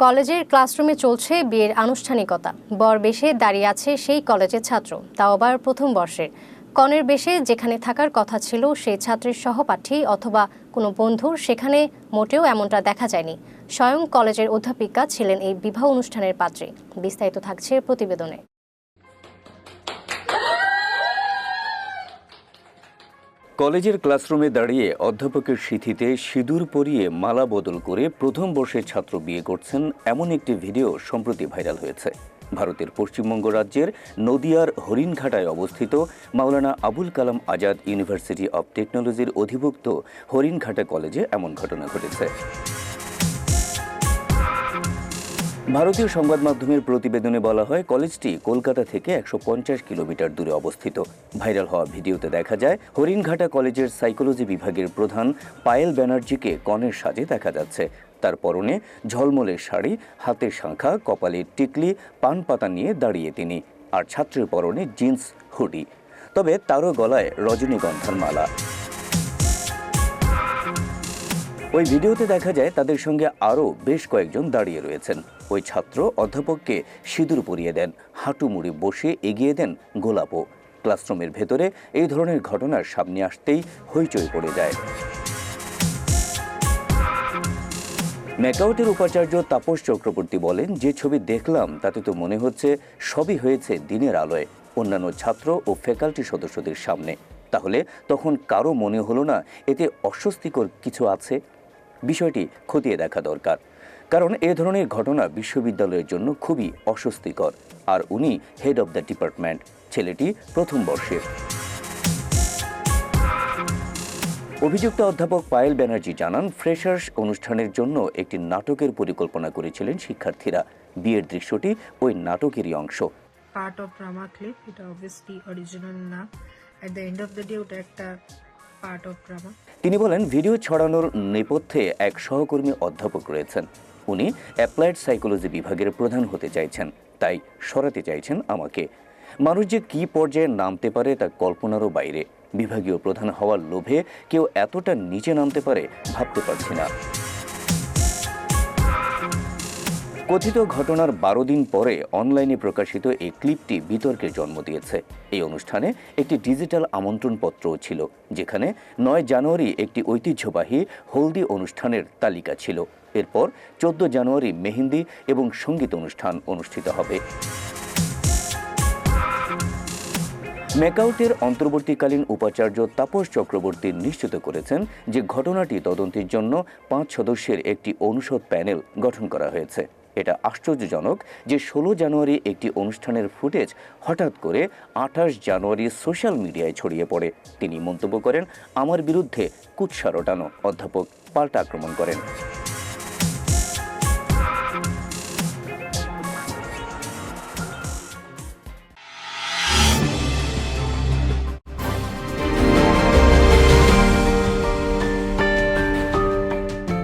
কলেজের ক্লাসরুমে চলছে বিয়ের আনুষ্ঠানিকতা। বর বেশে দাঁড়িয়ে আছে সেই কলেজের ছাত্র, তাও আবার প্রথম বর্ষের। কনের বেশে যেখানে থাকার কথা ছিল সেই ছাত্রের সহপাঠী অথবা কোনো বন্ধুর, সেখানে মোটেও এমনটা দেখা যায়নি। স্বয়ং কলেজের অধ্যাপিকা ছিলেন এই বিবাহ অনুষ্ঠানের পাত্রী। বিস্তারিত থাকছে প্রতিবেদনে। কলেজের ক্লাসরুমে দাঁড়িয়ে অধ্যাপকের সিঁথিতে সিঁদুর পরিয়ে মালা বদল করে প্রথম বর্ষের ছাত্র বিয়ে করছেন, এমন একটি ভিডিও সম্প্রতি ভাইরাল হয়েছে। ভারতের পশ্চিমবঙ্গ রাজ্যের নদিয়ার হরিণঘাটায় অবস্থিত মাওলানা আবুল কালাম আজাদ ইউনিভার্সিটি অব টেকনোলজির অধিভুক্ত হরিণঘাটা কলেজে এমন ঘটনা ঘটেছে। ভারতীয় সংবাদ মাধ্যমের প্রতিবেদনে বলা হয়, কলেজটি কলকাতা থেকে 150 কিলোমিটার দূরে অবস্থিত। ভাইরাল হওয়া ভিডিওতে দেখা যায় হরিণঘাটা কলেজের সাইকোলজি বিভাগের প্রধান পায়েল ব্যানার্জিকে কনের সাজে দেখা যাচ্ছে। তার পরনে ঝলমলে শাড়ি, হাতে শাঁখা, কপালে টিকলি, পান পাতা নিয়ে দাঁড়িয়ে তিনি। আর ছাত্রের পরনে জিন্স, হুডি, তবে তারও গলায় রজনীগন্ধার মালা। ওই ভিডিওতে দেখা যায় তাদের সঙ্গে আরও বেশ কয়েকজন দাঁড়িয়ে রয়েছেন। ওই ছাত্র অধ্যাপককে সিঁদুর পরিয়ে দেন, হাঁটু মুড়ে বসে এগিয়ে দেন গোলাপও। ক্লাসরুমের ভেতরে এই ধরনের ঘটনার সামনে আসতেই হইচই পড়ে যায়। ম্যাকাউটের উপাচার্য তাপস চক্রবর্তী বলেন, যে ছবি দেখলাম তাতে তো মনে হচ্ছে সবই হয়েছে দিনের আলোয়, অন্যান্য ছাত্র ও ফ্যাকাল্টি সদস্যদের সামনে। তাহলে তখন কারো মনে হলো না এতে অস্বস্তিকর কিছু আছে? বিষয়টি খতিয়ে দেখা দরকার, কারণ এ ধরনের ঘটনা বিশ্ববিদ্যালয়ের জন্য খুবই অস্বস্তিকর। আর উনি হেড অব দ্য ডিপার্টমেন্ট, ছেলেটি প্রথম বর্ষের। অভিযুক্ত অধ্যাপক পায়েল ব্যানার্জি জানান, ফ্রেশার্স অনুষ্ঠানের জন্য একটি নাটকের পরিকল্পনা করেছিলেন শিক্ষার্থীরা। বিয়ের দৃশ্যটি ওই নাটকেরই অংশ। পার্ট অফ ড্রামা ক্লিপ, এটা অবভিয়াসলি অরিজিনাল না। At the end of the day ওটা একটা পার্ট অফ ড্রামা। তিনি বলেন, ভিডিও ছড়ানোর নেপথ্যে এক সহকর্মী অধ্যাপক রয়েছেন। উনি অ্যাপ্লাইড সাইকোলজি বিভাগের প্রধান হতে চাইছেন, তাই সরাতে চাইছেন আমাকে। মানুষ যে কী পর্যায়ে নামতে পারে তা কল্পনারও বাইরে। বিভাগীয় প্রধান হওয়ার লোভে কেউ এতটা নিচে নামতে পারে ভাবতে পারছি না। কথিত ঘটনার 12 দিন পরে অনলাইনে প্রকাশিত এই ক্লিপটি বিতর্কের জন্ম দিয়েছে। এই অনুষ্ঠানে একটি ডিজিটাল আমন্ত্রণপত্রও ছিল, যেখানে 9 জানুয়ারি একটি ঐতিহ্যবাহী হলদি অনুষ্ঠানের তালিকা ছিল। এরপর 14 জানুয়ারি মেহেন্দি এবং সঙ্গীত অনুষ্ঠান অনুষ্ঠিত হবে। ম্যাকাউটের অন্তর্বর্তীকালীন উপাচার্য তাপস চক্রবর্তী নিশ্চিত করেছেন যে ঘটনাটি তদন্তের জন্য 5 সদস্যের একটি অনুষদ প্যানেল গঠন করা হয়েছে। এটা আশ্চর্যজনক যে 16 জানুয়ারি একটি অনুষ্ঠানের ফুটেজ হঠাৎ করে 28 জানুয়ারি সোশ্যাল মিডিয়ায় ছড়িয়ে পড়ে। তিনি মন্তব্য করেন, আমার বিরুদ্ধে কুৎসা রটানো। অধ্যাপক পাল্টা আক্রমণ করেন।